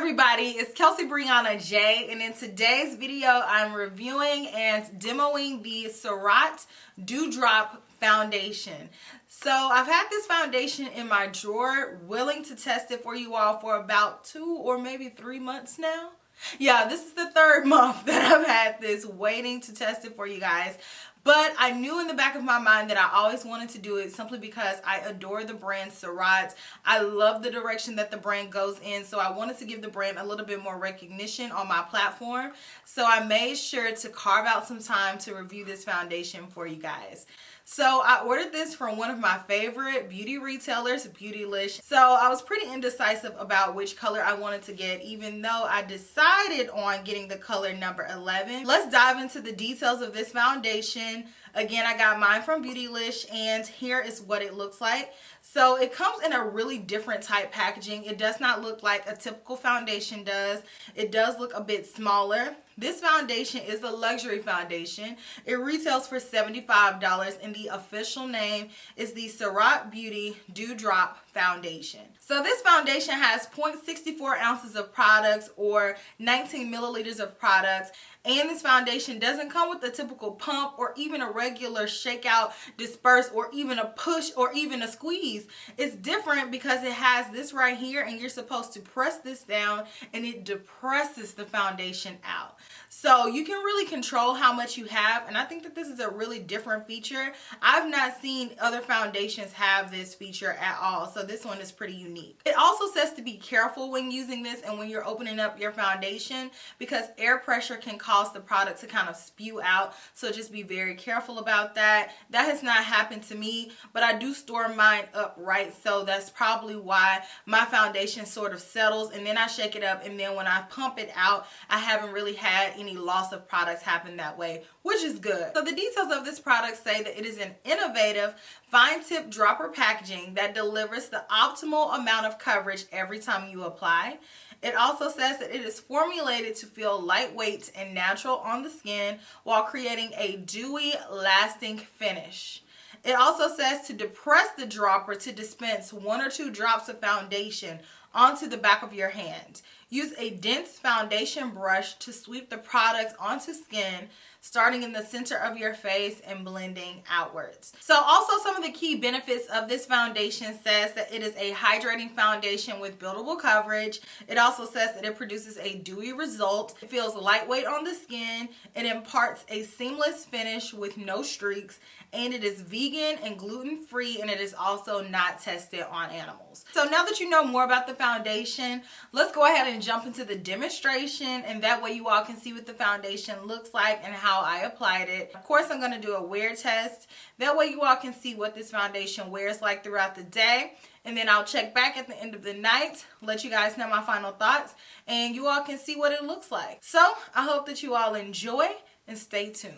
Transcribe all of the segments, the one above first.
everybody, it's Kelsee Briana J, and in today's video I'm reviewing and demoing the Surratt Dewdrop foundation. So I've had this foundation in my drawer, willing to test it for you all for about 2 or maybe 3 months now. Yeah, this is the 3rd month that I've had this, waiting to test it for you guys. But I knew in the back of my mind that I always wanted to do it simply because I adore the brand Surratt. I love the direction that the brand goes in, so I wanted to give the brand a little bit more recognition on my platform. So I made sure to carve out some time to review this foundation for you guys. So I ordered this from one of my favorite beauty retailers, Beautylish. So I was pretty indecisive about which color I wanted to get, even though I decided on getting the color number 11. Let's dive into the details of this foundation. Again, I got mine from Beautylish, and here is what it looks like. So it comes in a really different type packaging. It does not look like a typical foundation does. It does look a bit smaller. This foundation is a luxury foundation. It retails for $75, and the official name is the Surratt Beauty Dewdrop Foundation. So this foundation has 0.64 ounces of products, or 19 milliliters of products. And this foundation doesn't come with a typical pump or even a regular shake out, disperse, or even a push or even a squeeze. It's different because it has this right here, and you're supposed to press this down and it depresses the foundation out. So you can really control how much you have, and I think that this is a really different feature. I've not seen other foundations have this feature at all, so this one is pretty unique. It also says to be careful when using this and when you're opening up your foundation, because air pressure can cause the product to kind of spew out, so just be very careful about that. That has not happened to me, but I do store mine upright, so that's probably why my foundation sort of settles, and then I shake it up, and then when I pump it out, I haven't really had any loss of products happen that way, which is good. So the details of this product say that it is an innovative fine tip dropper packaging that delivers the optimal amount of coverage every time you apply. It also says that it is formulated to feel lightweight and natural on the skin while creating a dewy, lasting finish. It also says to depress the dropper to dispense 1 or 2 drops of foundation onto the back of your hand. Use a dense foundation brush to sweep the product onto skin, starting in the center of your face and blending outwards. So also some of the key benefits of this foundation says that it is a hydrating foundation with buildable coverage. It also says that it produces a dewy result. It feels lightweight on the skin. It imparts a seamless finish with no streaks, and it is vegan and gluten-free, and it is also not tested on animals. So now that you know more about the foundation, let's go ahead and jump into the demonstration, and that way you all can see what the foundation looks like and how I applied it. Of course, I'm going to do a wear test. That way you all can see what this foundation wears like throughout the day, and then I'll check back at the end of the night, let you guys know my final thoughts, and you all can see what it looks like. So I hope that you all enjoy and stay tuned.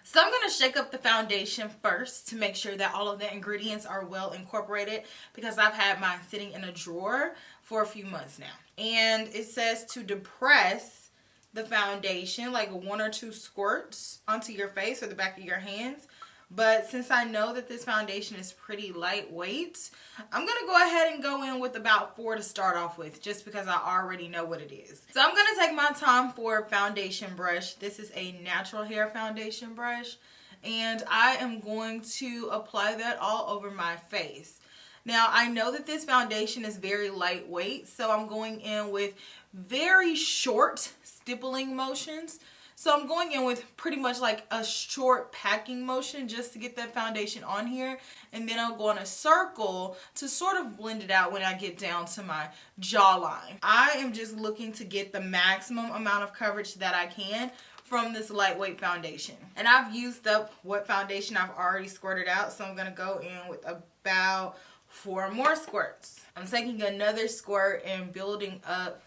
So I'm going to shake up the foundation first to make sure that all of the ingredients are well incorporated, because I've had mine sitting in a drawer for a few months now. And it says to depress the foundation like 1 or 2 squirts onto your face or the back of your hands. But since I know that this foundation is pretty lightweight, I'm going to go ahead and go in with about 4 to start off with, just because I already know what it is. So I'm going to take my Tom Ford foundation brush. This is a natural hair foundation brush, and I am going to apply that all over my face. Now, I know that this foundation is very lightweight, so I'm going in with very short stippling motions. So I'm going in with pretty much like a short packing motion just to get that foundation on here. And then I'll go in a circle to sort of blend it out when I get down to my jawline. I am just looking to get the maximum amount of coverage that I can from this lightweight foundation. And I've used up what foundation I've already squirted out, so I'm going to go in with about 4 more squirts. I'm taking another squirt and building up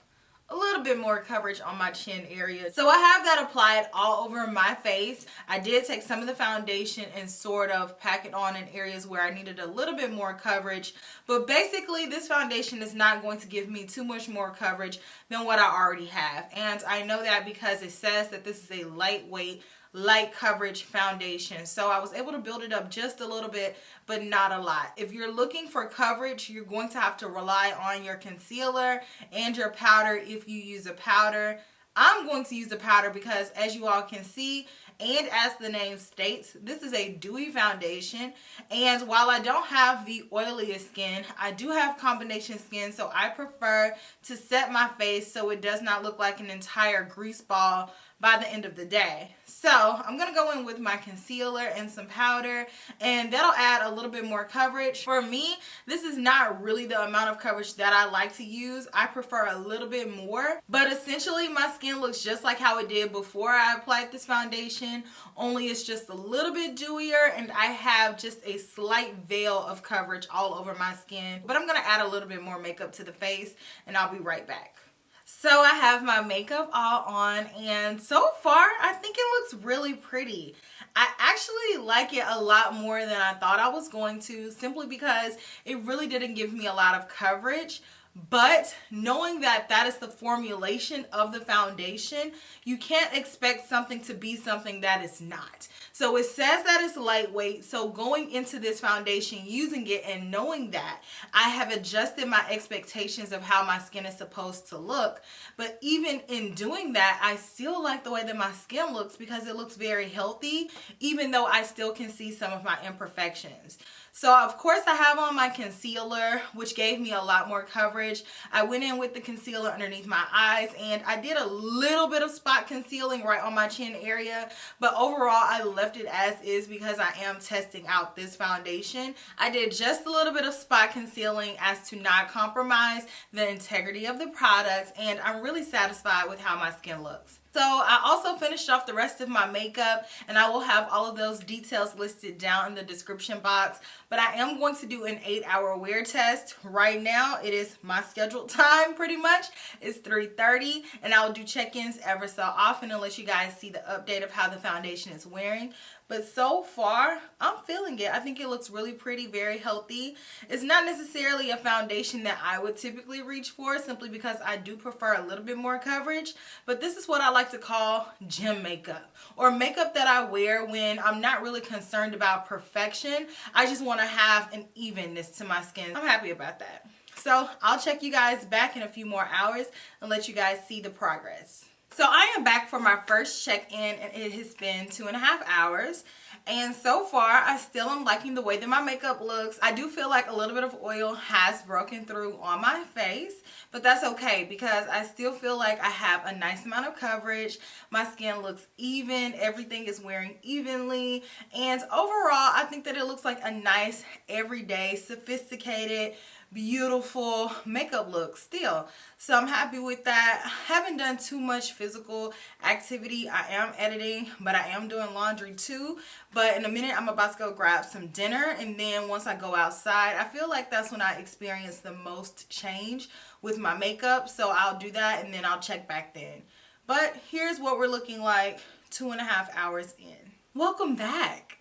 a little bit more coverage on my chin area. So I have that applied all over my face. I did take some of the foundation and sort of pack it on in areas where I needed a little bit more coverage. But basically, this foundation is not going to give me too much more coverage than what I already have. And I know that because it says that this is a lightweight light coverage foundation. So I was able to build it up just a little bit, but not a lot. If you're looking for coverage, you're going to have to rely on your concealer and your powder if you use a powder. I'm going to use a powder because, as you all can see, and as the name states, this is a dewy foundation. And while I don't have the oiliest skin, I do have combination skin, so I prefer to set my face so it does not look like an entire grease ball by the end of the day. So I'm going to go in with my concealer and some powder, and that'll add a little bit more coverage. For me, this is not really the amount of coverage that I like to use. I prefer a little bit more, but essentially my skin looks just like how it did before I applied this foundation, only it's just a little bit dewier, and I have just a slight veil of coverage all over my skin. But I'm going to add a little bit more makeup to the face, and I'll be right back. So I have my makeup all on, and so far I think it looks really pretty. I actually like it a lot more than I thought I was going to, simply because it really didn't give me a lot of coverage. But knowing that that is the formulation of the foundation, you can't expect something to be something that is not. So it says that it's lightweight. So going into this foundation, using it and knowing that, I have adjusted my expectations of how my skin is supposed to look. But even in doing that, I still like the way that my skin looks because it looks very healthy, even though I still can see some of my imperfections. So of course I have on my concealer, which gave me a lot more coverage. I went in with the concealer underneath my eyes, and I did a little bit of spot concealing right on my chin area, but overall I left it as is because I am testing out this foundation. I did just a little bit of spot concealing as to not compromise the integrity of the product, and I'm really satisfied with how my skin looks. So I also finished off the rest of my makeup, and I will have all of those details listed down in the description box. But I am going to do an 8-hour wear test. Right now, it is my scheduled time pretty much. It's 3:30, and I will do check-ins ever so often and let you guys see the update of how the foundation is wearing. But so far, I'm feeling it. I think it looks really pretty, very healthy. It's not necessarily a foundation that I would typically reach for, simply because I do prefer a little bit more coverage. But this is what I like to call gym makeup, or makeup that I wear when I'm not really concerned about perfection. I just want to have an evenness to my skin. I'm happy about that. So I'll check you guys back in a few more hours and let you guys see the progress. So I am back for my first check-in, and it has been 2.5 hours. And so far, I still am liking the way that my makeup looks. I do feel like a little bit of oil has broken through on my face, but that's okay because I still feel like I have a nice amount of coverage. My skin looks even. Everything is wearing evenly. And overall, I think that it looks like a nice, everyday, sophisticated, beautiful makeup look still. So I'm happy with that. I haven't done too much physical activity. I am editing, but I am doing laundry too. But in a minute, I'm about to go grab some dinner, and then once I go outside, I feel like that's when I experience the most change with my makeup. So I'll do that, and then I'll check back then. But here's what we're looking like 2.5 hours in. Welcome back.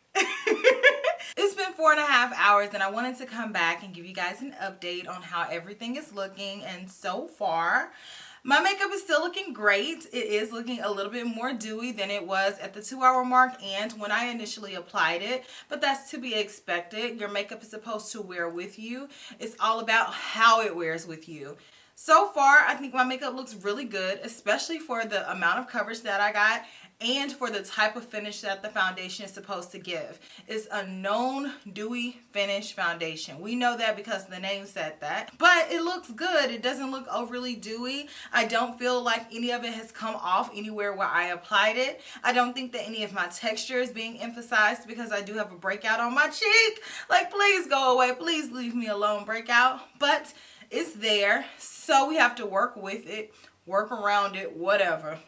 It's been 4.5 hours, and I wanted to come back and give you guys an update on how everything is looking. And so far, my makeup is still looking great. It is looking a little bit more dewy than it was at the 2-hour mark and when I initially applied it, but that's to be expected. Your makeup is supposed to wear with you. It's all about how it wears with you. So far, I think my makeup looks really good, especially for the amount of coverage that I got and for the type of finish that the foundation is supposed to give. It's a known dewy finish foundation. We know that because the name said that, but it looks good. It doesn't look overly dewy. I don't feel like any of it has come off anywhere where I applied it. I don't think that any of my texture is being emphasized because I do have a breakout on my cheek. Like, please go away. Please leave me alone, breakout. But it's there, so we have to work with it, work around it, whatever.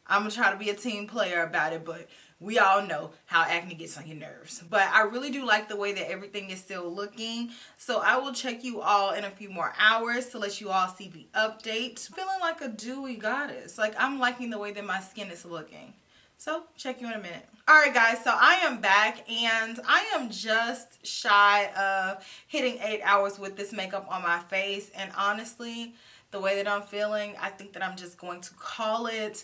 I'm going to try to be a team player about it, but we all know how acne gets on your nerves. But I really do like the way that everything is still looking. So I will check you all in a few more hours to let you all see the update. Feeling like a dewy goddess. Like, I'm liking the way that my skin is looking. So check you in a minute. Alright guys, so I am back, and I am just shy of hitting 8 hours with this makeup on my face. And honestly, the way that I'm feeling, I think that I'm just going to call it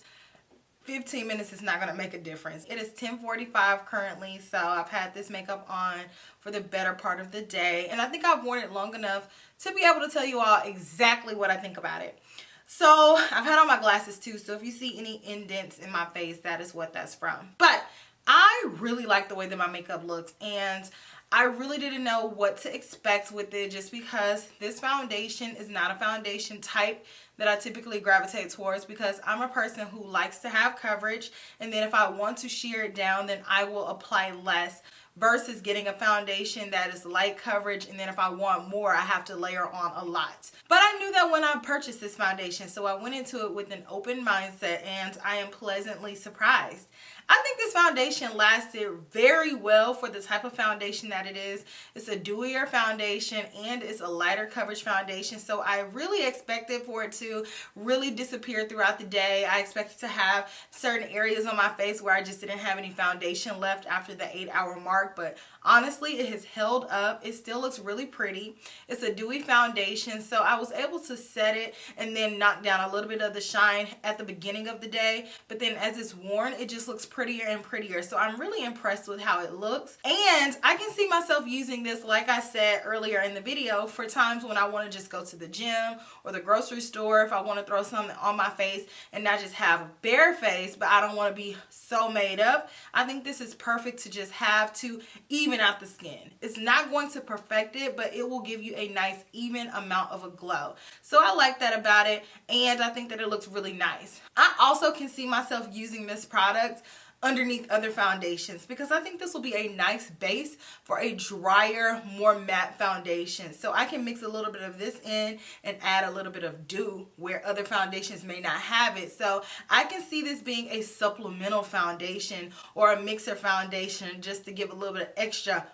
15 minutes is not going to make a difference. It is 10:45 currently, so I've had this makeup on for the better part of the day, and I think I've worn it long enough to be able to tell you all exactly what I think about it. So I've had on my glasses too, so if you see any indents in my face, that is what that's from. But I really like the way that my makeup looks, and I really didn't know what to expect with it just because this foundation is not a foundation type that I typically gravitate towards, because I'm a person who likes to have coverage, and then if I want to sheer it down, then I will apply less versus getting a foundation that is light coverage, and then if I want more, I have to layer on a lot. But I knew that when I purchased this foundation, so I went into it with an open mindset, and I am pleasantly surprised. I think this foundation lasted very well for the type of foundation that it is. It's a dewier foundation and it's a lighter coverage foundation, so I really expected for it to really disappear throughout the day. I expected to have certain areas on my face where I just didn't have any foundation left after the 8-hour mark, but honestly, it has held up. It still looks really pretty. It's a dewy foundation, so I was able to set it and then knock down a little bit of the shine at the beginning of the day, but then as it's worn, it just looks prettier and prettier. So I'm really impressed with how it looks, and I can see myself using this, like I said earlier in the video, for times when I want to just go to the gym or the grocery store, if I want to throw something on my face and not just have a bare face, but I don't want to be so made up. I think this is perfect to just have to even out the skin. It's not going to perfect it, but it will give you a nice even amount of a glow. So I like that about it, and I think that it looks really nice. I also can see myself using this product underneath other foundations, because I think this will be a nice base for a drier, more matte foundation. So I can mix a little bit of this in and add a little bit of dew where other foundations may not have it. So I can see this being a supplemental foundation or a mixer foundation just to give a little bit of extra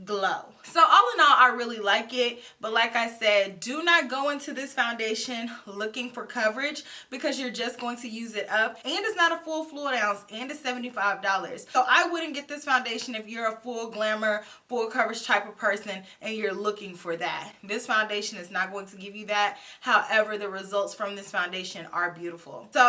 glow. So all in all, I really like it, but like I said, do not go into this foundation looking for coverage, because you're just going to use it up, and it's not a full fluid ounce, and it's $75. So I wouldn't get this foundation if you're a full glamour, full coverage type of person and you're looking for that. This foundation is not going to give you that. However, the results from this foundation are beautiful. So I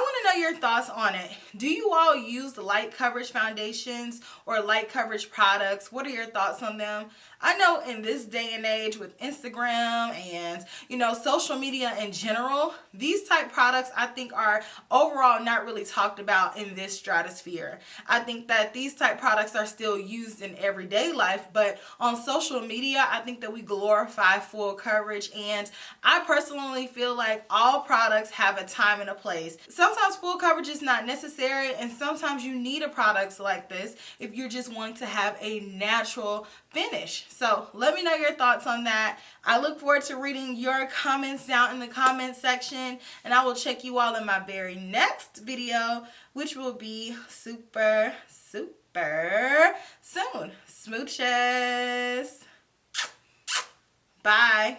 want to know your thoughts on it. Do you all use light coverage foundations or light coverage products? What are your thoughts on them? I know in this day and age with Instagram and, you know, social media in general, these type products I think are overall not really talked about in this stratosphere. I think that these type products are still used in everyday life, but on social media, I think that we glorify full coverage, and I personally feel like all products have a time and a place. Sometimes full coverage is not necessary, and sometimes you need a product like this if you're just wanting to have a natural finish. So let me know your thoughts on that. I look forward to reading your comments down in the comment section, and I will check you all in my very next video, which will be super soon. Smooches. Bye.